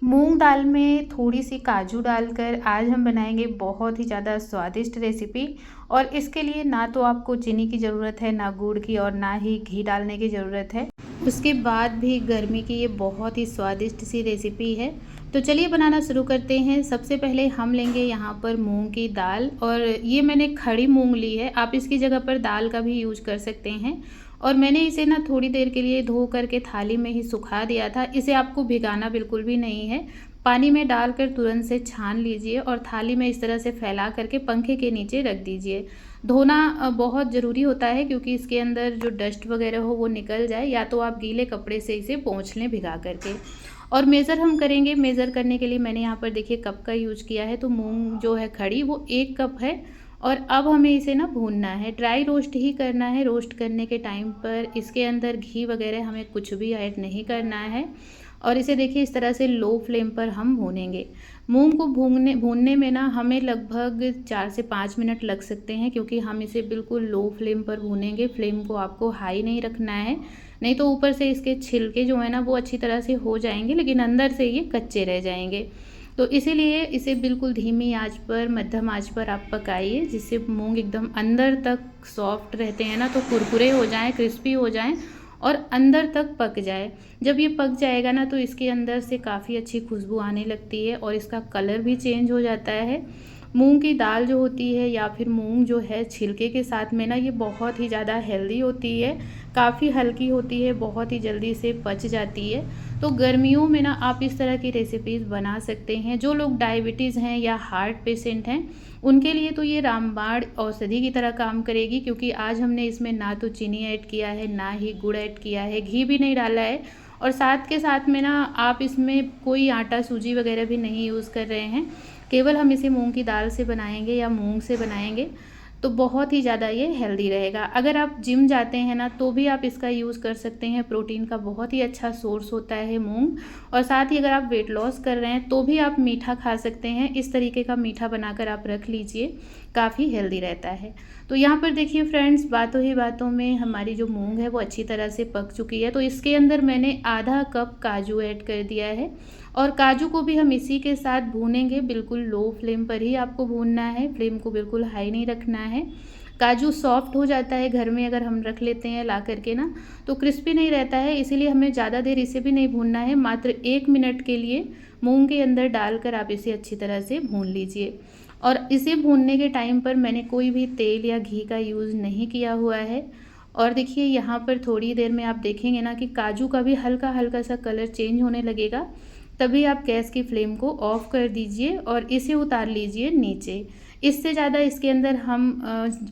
मूंग दाल में थोड़ी सी काजू डालकर आज हम बनाएंगे बहुत ही ज़्यादा स्वादिष्ट रेसिपी। और इसके लिए ना तो आपको चीनी की ज़रूरत है, ना गुड़ की, और ना ही घी डालने की ज़रूरत है। उसके बाद भी गर्मी की ये बहुत ही स्वादिष्ट सी रेसिपी है। तो चलिए बनाना शुरू करते हैं। सबसे पहले हम लेंगे यहाँ पर मूंग की दाल, और ये मैंने खड़ी मूंग ली है, आप इसकी जगह पर दाल का भी यूज कर सकते हैं। और मैंने इसे ना थोड़ी देर के लिए धो करके थाली में ही सुखा दिया था। इसे आपको भिगाना बिल्कुल भी नहीं है, पानी में डालकर तुरंत से छान लीजिए और थाली में इस तरह से फैला करके पंखे के नीचे रख दीजिए। धोना बहुत ज़रूरी होता है, क्योंकि इसके अंदर जो डस्ट वगैरह हो वो निकल जाए, या तो आप गीले कपड़े से इसे पोंछ लें भिगा करके। और मेज़र हम करेंगे, मेज़र करने के लिए मैंने यहाँ पर देखिए कप का यूज किया है। तो मूंग जो है खड़ी वो 1 कप है। और अब हमें इसे ना भूनना है, ड्राई रोस्ट ही करना है। रोस्ट करने के टाइम पर इसके अंदर घी वगैरह हमें कुछ भी ऐड नहीं करना है। और इसे देखिए इस तरह से लो फ्लेम पर हम भूनेंगे। मूंग को भूनने में ना हमें लगभग 4 से 5 मिनट लग सकते हैं, क्योंकि हम इसे बिल्कुल लो फ्लेम पर भूनेंगे। फ्लेम को आपको हाई नहीं रखना है, नहीं तो ऊपर से इसके छिलके जो है ना वो अच्छी तरह से हो जाएंगे, लेकिन अंदर से ये कच्चे रह जाएंगे। तो इसीलिए इसे बिल्कुल धीमी आंच पर, मध्यम आंच पर आप पकाइए, जिससे मूंग एकदम अंदर तक सॉफ्ट रहते हैं ना, तो कुरकुरे हो जाएं, क्रिस्पी हो जाएं और अंदर तक पक जाए। जब ये पक जाएगा ना तो इसके अंदर से काफ़ी अच्छी खुशबू आने लगती है और इसका कलर भी चेंज हो जाता है। मूंग की दाल जो होती है, या फिर मूंग जो है छिलके के साथ में ना, ये बहुत ही ज़्यादा हेल्दी होती है, काफ़ी हल्की होती है, बहुत ही जल्दी से पच जाती है। तो गर्मियों में ना आप इस तरह की रेसिपीज़ बना सकते हैं। जो लोग डायबिटीज़ हैं या हार्ट पेशेंट हैं, उनके लिए तो ये रामबाण औषधि की तरह काम करेगी, क्योंकि आज हमने इसमें ना तो चीनी ऐड किया है, ना ही गुड़ ऐड किया है, घी भी नहीं डाला है। और साथ के साथ में ना आप इसमें कोई आटा सूजी वगैरह भी नहीं यूज़ कर रहे हैं। केवल हम इसे मूंग की दाल से बनाएंगे या मूंग से बनाएंगे, तो बहुत ही ज़्यादा ये हेल्दी रहेगा। अगर आप जिम जाते हैं ना तो भी आप इसका यूज़ कर सकते हैं, प्रोटीन का बहुत ही अच्छा सोर्स होता है मूंग। और साथ ही अगर आप वेट लॉस कर रहे हैं तो भी आप मीठा खा सकते हैं। इस तरीके का मीठा बनाकर आप रख लीजिए, काफ़ी हेल्दी रहता है। तो यहाँ पर देखिए फ्रेंड्स, बातों ही बातों में हमारी जो मूंग है वो अच्छी तरह से पक चुकी है। तो इसके अंदर मैंने आधा कप काजू ऐड कर दिया है, और काजू को भी हम इसी के साथ भूनेंगे। बिल्कुल लो फ्लेम पर ही आपको भूनना है, फ्लेम को बिल्कुल हाई नहीं रखना है। काजू सॉफ्ट हो जाता है घर में अगर हम रख लेते हैं ला करके ना, तो क्रिस्पी नहीं रहता है। इसीलिए हमें ज़्यादा देर इसे भी नहीं भूनना है, मात्र 1 मिनट के लिए मूंग के अंदर डालकर आप इसे अच्छी तरह से भून लीजिए। और इसे भूनने के टाइम पर मैंने कोई भी तेल या घी का यूज़ नहीं किया हुआ है। और देखिए यहाँ पर थोड़ी देर में आप देखेंगे ना कि काजू का भी हल्का हल्का सा कलर चेंज होने लगेगा। तभी आप गैस की फ्लेम को ऑफ कर दीजिए और इसे उतार लीजिए नीचे। इससे ज़्यादा इसके अंदर हम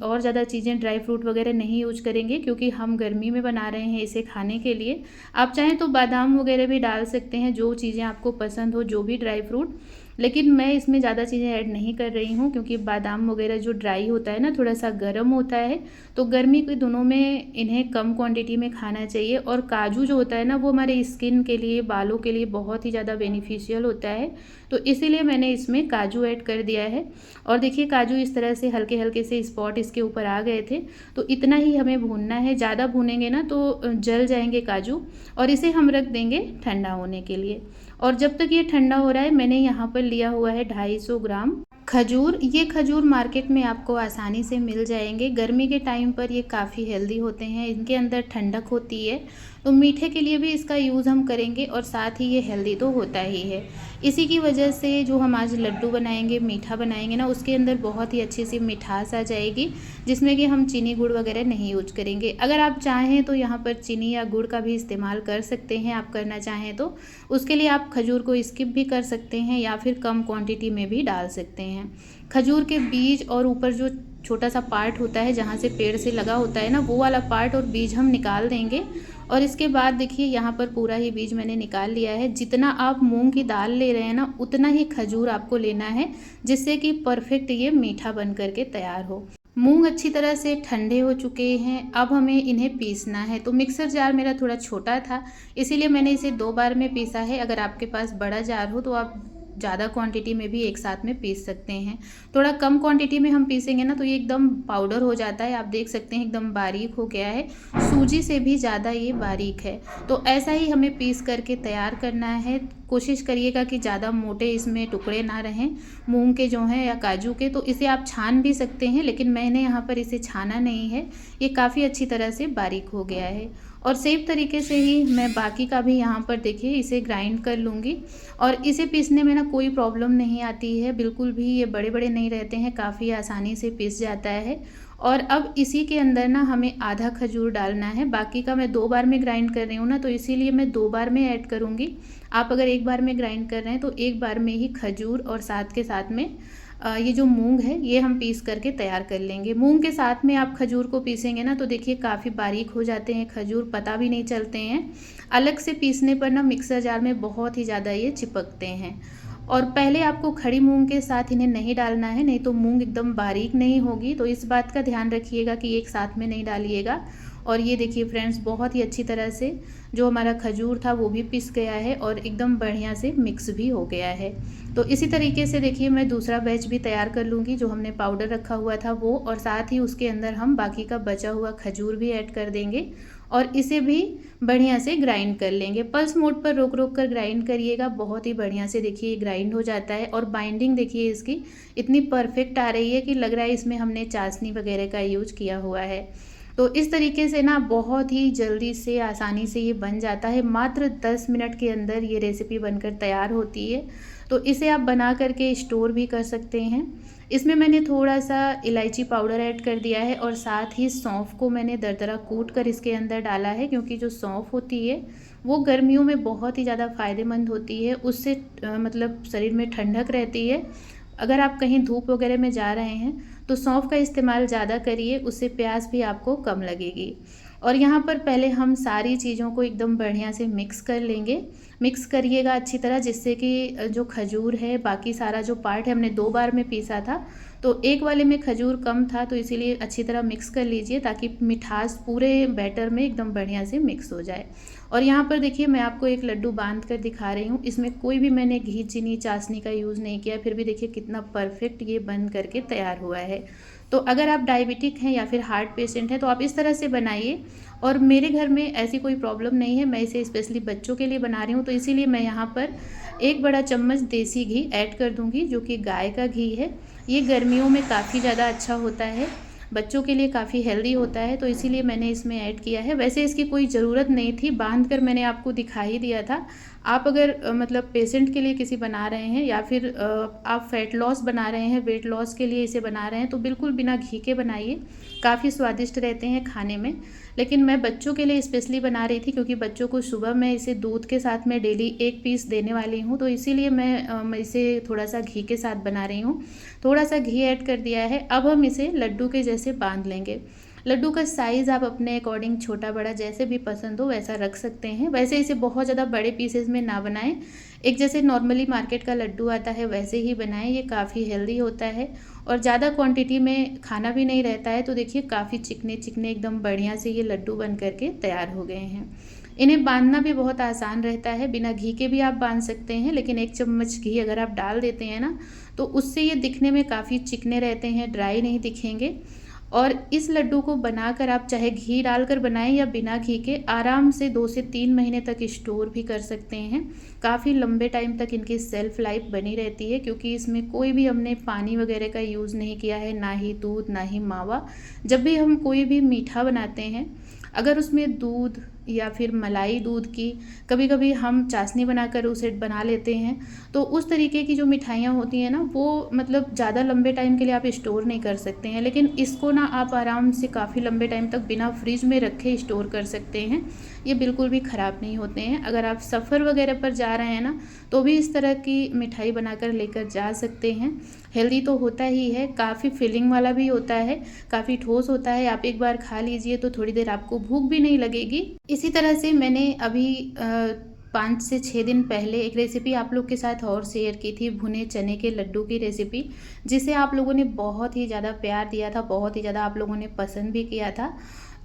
और ज़्यादा चीज़ें, ड्राई फ्रूट वगैरह नहीं यूज करेंगे, क्योंकि हम गर्मी में बना रहे हैं इसे खाने के लिए। आप चाहें तो बादाम वगैरह भी डाल सकते हैं, जो चीज़ें आपको पसंद हो, जो भी ड्राई फ्रूट। लेकिन मैं इसमें ज़्यादा चीज़ें ऐड नहीं कर रही हूँ, क्योंकि बादाम वगैरह जो ड्राई होता है ना, थोड़ा सा गर्म होता है, तो गर्मी के दिनों में इन्हें कम क्वांटिटी में खाना चाहिए। और काजू जो होता है ना वो हमारे स्किन के लिए, बालों के लिए बहुत ही ज़्यादा बेनिफिशियल होता है। तो इसीलिए मैंने इसमें काजू ऐड कर दिया है। और देखिए काजू इस तरह से हल्के हल्के से स्पॉट इसके ऊपर आ गए थे। तो इतना ही हमें भूनना है, ज़्यादा भूनेंगे ना तो जल जाएंगे काजू। और इसे हम रख देंगे ठंडा होने के लिए। और जब तक ये ठंडा हो रहा है, मैंने यहाँ पर लिया हुआ है 250 ग्राम खजूर। ये खजूर मार्केट में आपको आसानी से मिल जाएंगे। गर्मी के टाइम पर ये काफ़ी हेल्दी होते हैं, इनके अंदर ठंडक होती है। तो मीठे के लिए भी इसका यूज़ हम करेंगे, और साथ ही ये हेल्दी तो होता ही है। इसी की वजह से जो हम आज लड्डू बनाएंगे, मीठा बनाएंगे ना, उसके अंदर बहुत ही अच्छी सी मिठास आ जाएगी, जिसमें कि हम चीनी गुड़ वगैरह नहीं यूज करेंगे। अगर आप चाहें तो यहाँ पर चीनी या गुड़ का भी इस्तेमाल कर सकते हैं, आप करना चाहें तो। उसके लिए आप खजूर को स्किप भी कर सकते हैं, या फिर कम क्वांटिटी में भी डाल सकते हैं। खजूर के बीज और ऊपर जो छोटा सा पार्ट होता है जहाँ से पेड़ से लगा होता है ना, वो वाला पार्ट और बीज हम निकाल देंगे। और इसके बाद देखिए यहाँ पर पूरा ही बीज मैंने निकाल लिया है। जितना आप मूंग की दाल ले रहे हैं ना, उतना ही खजूर आपको लेना है, जिससे कि परफेक्ट ये मीठा बन करके तैयार हो। मूंग अच्छी तरह से ठंडे हो चुके हैं, अब हमें इन्हें पीसना है। तो मिक्सर जार मेरा थोड़ा छोटा था, इसीलिए मैंने इसे 2 बार में पीसा है। अगर आपके पास बड़ा जार हो तो आप ज़्यादा क्वांटिटी में भी एक साथ में पीस सकते हैं। थोड़ा कम क्वांटिटी में हम पीसेंगे ना तो ये एकदम पाउडर हो जाता है। आप देख सकते हैं एकदम बारीक हो गया है, सूजी से भी ज़्यादा ये बारीक है। तो ऐसा ही हमें पीस करके तैयार करना है। कोशिश करिएगा कि ज़्यादा मोटे इसमें टुकड़े ना रहें मूंग के जो हैं या काजू के। तो इसे आप छान भी सकते हैं, लेकिन मैंने यहाँ पर इसे छाना नहीं है। ये काफ़ी अच्छी तरह से बारीक हो गया है। और सेम तरीके से ही मैं बाकी का भी यहाँ पर देखिए इसे ग्राइंड कर लूँगी। और इसे पीसने में ना कोई प्रॉब्लम नहीं आती है, बिल्कुल भी ये बड़े बड़े नहीं रहते हैं, काफ़ी आसानी से पीस जाता है। और अब इसी के अंदर ना हमें आधा खजूर डालना है। बाकी का मैं 2 बार में ग्राइंड कर रही हूँ ना, तो इसीलिए मैं 2 बार में ऐड करूँगी। आप अगर एक बार में ग्राइंड कर रहे हैं तो एक बार में ही खजूर और साथ के साथ में ये जो मूंग है ये हम पीस करके तैयार कर लेंगे। मूंग के साथ में आप खजूर को पीसेंगे ना तो देखिए काफ़ी बारीक हो जाते हैं खजूर, पता भी नहीं चलते हैं। अलग से पीसने पर ना मिक्सर जार में बहुत ही ज़्यादा ये चिपकते हैं। और पहले आपको खड़ी मूंग के साथ इन्हें नहीं डालना है, नहीं तो मूंग एकदम बारीक नहीं होगी। तो इस बात का ध्यान रखिएगा कि एक साथ में नहीं डालिएगा। और ये देखिए फ्रेंड्स, बहुत ही अच्छी तरह से जो हमारा खजूर था वो भी पिस गया है और एकदम बढ़िया से मिक्स भी हो गया है। तो इसी तरीके से देखिए मैं दूसरा बैच भी तैयार कर लूँगी, जो हमने पाउडर रखा हुआ था वो, और साथ ही उसके अंदर हम बाकी का बचा हुआ खजूर भी ऐड कर देंगे और इसे भी बढ़िया से ग्राइंड कर लेंगे। पल्स मोड पर रोक रोक कर ग्राइंड करिएगा, बहुत ही बढ़िया से देखिए ये ग्राइंड हो जाता है। और बाइंडिंग देखिए इसकी इतनी परफेक्ट आ रही है कि लग रहा है इसमें हमने चाशनी वगैरह का यूज किया हुआ है। तो इस तरीके से ना बहुत ही जल्दी से आसानी से ये बन जाता है। मात्र 10 मिनट के अंदर ये रेसिपी बनकर तैयार होती है। तो इसे आप बना करके स्टोर भी कर सकते हैं। इसमें मैंने थोड़ा सा इलायची पाउडर ऐड कर दिया है और साथ ही सौंफ को मैंने दरदरा कूट कर इसके अंदर डाला है, क्योंकि जो सौंफ होती है वो गर्मियों में बहुत ही ज़्यादा फ़ायदेमंद होती है। उससे मतलब शरीर में ठंडक रहती है। अगर आप कहीं धूप वगैरह में जा रहे हैं तो सौंफ का इस्तेमाल ज़्यादा करिए, उससे प्यास भी आपको कम लगेगी। और यहाँ पर पहले हम सारी चीज़ों को एकदम बढ़िया से मिक्स कर लेंगे। मिक्स करिएगा अच्छी तरह, जिससे कि जो खजूर है बाकी सारा जो पार्ट है हमने 2 बार में पीसा था, तो एक वाले में खजूर कम था, तो इसीलिए अच्छी तरह मिक्स कर लीजिए ताकि मिठास पूरे बैटर में एकदम बढ़िया से मिक्स हो जाए। और यहाँ पर देखिए मैं आपको एक लड्डू बांध कर दिखा रही हूँ। इसमें कोई भी मैंने घी, चीनी, चाशनी का यूज़ नहीं किया, फिर भी देखिए कितना परफेक्ट ये बन करके तैयार हुआ है। तो अगर आप डायबिटिक हैं या फिर हार्ट पेशेंट हैं तो आप इस तरह से बनाइए। और मेरे घर में ऐसी कोई प्रॉब्लम नहीं है, मैं इसे स्पेशली बच्चों के लिए बना रही हूँ, तो इसीलिए मैं यहाँ पर 1 बड़ा चम्मच देसी घी ऐड कर दूँगी, जो कि गाय का घी है। ये गर्मियों में काफ़ी ज़्यादा अच्छा होता है, बच्चों के लिए काफ़ी हेल्दी होता है, तो इसीलिए मैंने इसमें ऐड किया है। वैसे इसकी कोई ज़रूरत नहीं थी, बांध कर मैंने आपको दिखा ही दिया था। आप अगर मतलब पेशेंट के लिए किसी बना रहे हैं या फिर आप फैट लॉस बना रहे हैं, वेट लॉस के लिए इसे बना रहे हैं, तो बिल्कुल बिना घी के बनाइए, काफ़ी स्वादिष्ट रहते हैं खाने में। लेकिन मैं बच्चों के लिए स्पेशली बना रही थी, क्योंकि बच्चों को सुबह मैं इसे दूध के साथ में डेली 1 पीस देने वाली हूँ, तो इसीलिए मैं इसे थोड़ा सा घी के साथ बना रही हूँ। थोड़ा सा घी ऐड कर दिया है। अब हम इसे लड्डू के जैसे बांध लेंगे। लड्डू का साइज़ आप अपने अकॉर्डिंग छोटा बड़ा जैसे भी पसंद हो वैसा रख सकते हैं। वैसे इसे बहुत ज़्यादा बड़े पीसेस में ना बनाएं, एक जैसे नॉर्मली मार्केट का लड्डू आता है वैसे ही बनाएं, ये काफ़ी हेल्दी होता है और ज़्यादा क्वांटिटी में खाना भी नहीं रहता है। तो देखिए काफ़ी चिकने चिकने एकदम बढ़िया से ये लड्डू बन करके तैयार हो गए हैं। इन्हें बांधना भी बहुत आसान रहता है, बिना घी के भी आप बांध सकते हैं, लेकिन 1 चम्मच घी अगर आप डाल देते हैं ना तो उससे ये दिखने में काफ़ी चिकने रहते हैं, ड्राई नहीं दिखेंगे। और इस लड्डू को बनाकर आप चाहे घी डालकर बनाएं या बिना घी के आराम से 2 से 3 महीने तक स्टोर भी कर सकते हैं। काफ़ी लंबे टाइम तक इनकी सेल्फ लाइफ बनी रहती है, क्योंकि इसमें कोई भी हमने पानी वगैरह का यूज़ नहीं किया है, ना ही दूध ना ही मावा। जब भी हम कोई भी मीठा बनाते हैं, अगर उसमें दूध या फिर मलाई दूध की, कभी कभी हम चाशनी बनाकर उसे बना लेते हैं, तो उस तरीके की जो मिठाइयाँ होती हैं ना वो मतलब ज़्यादा लंबे टाइम के लिए आप स्टोर नहीं कर सकते हैं। लेकिन इसको ना आप आराम से काफ़ी लंबे टाइम तक बिना फ्रिज में रखे स्टोर कर सकते हैं, ये बिल्कुल भी ख़राब नहीं होते हैं। अगर आप सफ़र वगैरह पर जा रहे हैं ना तो भी इस तरह की मिठाई बनाकर लेकर जा सकते हैं। हेल्दी तो होता ही है, काफ़ी फिलिंग वाला भी होता है, काफ़ी ठोस होता है। आप एक बार खा लीजिए तो थोड़ी देर आपको भूख भी नहीं लगेगी। इसी तरह से मैंने अभी 5 से 6 दिन पहले एक रेसिपी आप लोग के साथ और शेयर की थी, भुने चने के लड्डू की रेसिपी, जिसे आप लोगों ने बहुत ही ज़्यादा प्यार दिया था, बहुत ही ज़्यादा आप लोगों ने पसंद भी किया था।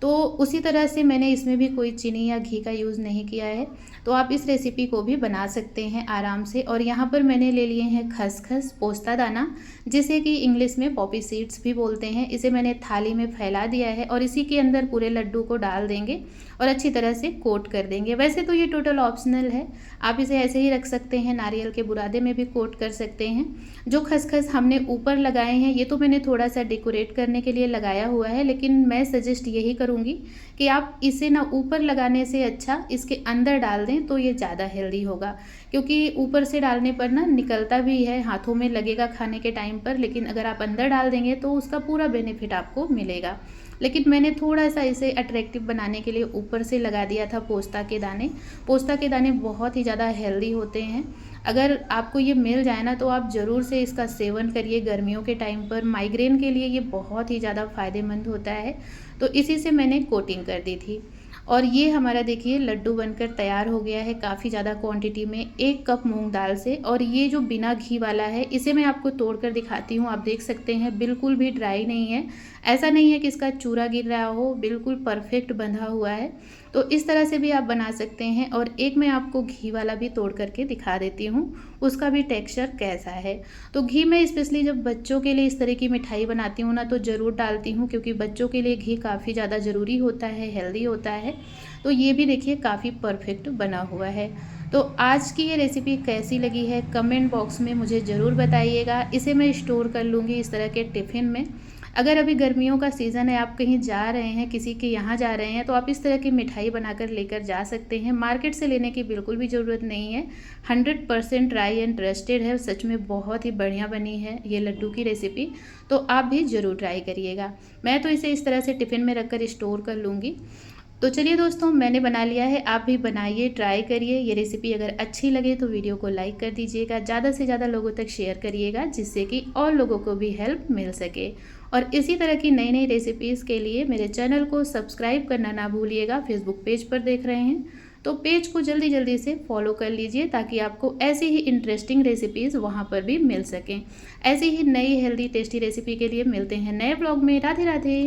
तो उसी तरह से मैंने इसमें भी कोई चीनी या घी का यूज़ नहीं किया है। तो आप इस रेसिपी को भी बना सकते हैं आराम से। और यहाँ पर मैंने ले लिए हैं खसखस, पोस्ता दाना, जिसे कि इंग्लिश में पॉपी सीड्स भी बोलते हैं। इसे मैंने थाली में फैला दिया है और इसी के अंदर पूरे लड्डू को डाल देंगे और अच्छी तरह से कोट कर देंगे। वैसे तो ये टोटल ऑप्शनल है, आप इसे ऐसे ही रख सकते हैं, नारियल के बुरादे में भी कोट कर सकते हैं। जो खसखस हमने ऊपर लगाए हैं ये तो मैंने थोड़ा सा डेकोरेट करने के लिए लगाया हुआ है, लेकिन मैं सजेस्ट यही करूँगी कि आप इसे ना ऊपर लगाने से अच्छा इसके अंदर डाल दें तो ये ज़्यादा हेल्दी होगा। क्योंकि ऊपर से डालने पर ना निकलता भी है, हाथों में लगेगा खाने के टाइम पर, लेकिन अगर आप अंदर डाल देंगे तो उसका पूरा बेनिफिट आपको मिलेगा। लेकिन मैंने थोड़ा सा इसे अट्रैक्टिव बनाने के लिए ऊपर से लगा दिया था पोस्ता के दाने। पोस्ता के दाने बहुत ही ज़्यादा हेल्दी होते हैं। अगर आपको ये मिल जाए ना तो आप ज़रूर से इसका सेवन करिए गर्मियों के टाइम पर। माइग्रेन के लिए ये बहुत ही ज़्यादा फ़ायदेमंद होता है। तो इसी से मैंने कोटिंग कर दी थी। और ये हमारा देखिए लड्डू बनकर तैयार हो गया है काफ़ी ज़्यादा क्वांटिटी में, 1 कप मूंग दाल से। और ये जो बिना घी वाला है इसे मैं आपको तोड़ कर दिखाती हूँ। आप देख सकते हैं बिल्कुल भी ड्राई नहीं है, ऐसा नहीं है कि इसका चूरा गिर रहा हो, बिल्कुल परफेक्ट बंधा हुआ है। तो इस तरह से भी आप बना सकते हैं। और एक मैं आपको घी वाला भी तोड़ करके दिखा देती हूँ, उसका भी टेक्सचर कैसा है। तो घी मैं स्पेशली जब बच्चों के लिए इस तरह की मिठाई बनाती हूँ ना तो ज़रूर डालती हूँ, क्योंकि बच्चों के लिए घी काफ़ी ज़्यादा ज़रूरी होता है, हेल्दी होता है। तो ये भी देखिए काफ़ी परफेक्ट बना हुआ है। तो आज की ये रेसिपी कैसी लगी है कमेंट बॉक्स में मुझे ज़रूर बताइएगा। इसे मैं स्टोर कर लूँगी इस तरह के टिफ़िन में। अगर अभी गर्मियों का सीज़न है, आप कहीं जा रहे हैं, किसी के यहाँ जा रहे हैं, तो आप इस तरह की मिठाई बनाकर लेकर जा सकते हैं। मार्केट से लेने की बिल्कुल भी ज़रूरत नहीं है, 100% ट्राई एंड ट्रस्टेड है। सच में बहुत ही बढ़िया बनी है ये लड्डू की रेसिपी, तो आप भी ज़रूर ट्राई करिएगा। मैं तो इसे इस तरह से टिफ़िन में रख कर स्टोर कर लूँगी। तो चलिए दोस्तों, मैंने बना लिया है, आप भी बनाइए, ट्राई करिए। ये रेसिपी अगर अच्छी लगे तो वीडियो को लाइक कर दीजिएगा, ज़्यादा से ज़्यादा लोगों तक शेयर करिएगा, जिससे कि और लोगों को भी हेल्प मिल सके। और इसी तरह की नई नई रेसिपीज़ के लिए मेरे चैनल को सब्सक्राइब करना ना भूलिएगा। फेसबुक पेज पर देख रहे हैं तो पेज को जल्दी जल्दी से फॉलो कर लीजिए, ताकि आपको ऐसी ही इंटरेस्टिंग रेसिपीज़ वहाँ पर भी मिल सकें। ऐसी ही नई हेल्दी टेस्टी रेसिपी के लिए मिलते हैं नए ब्लॉग में। राधे राधे।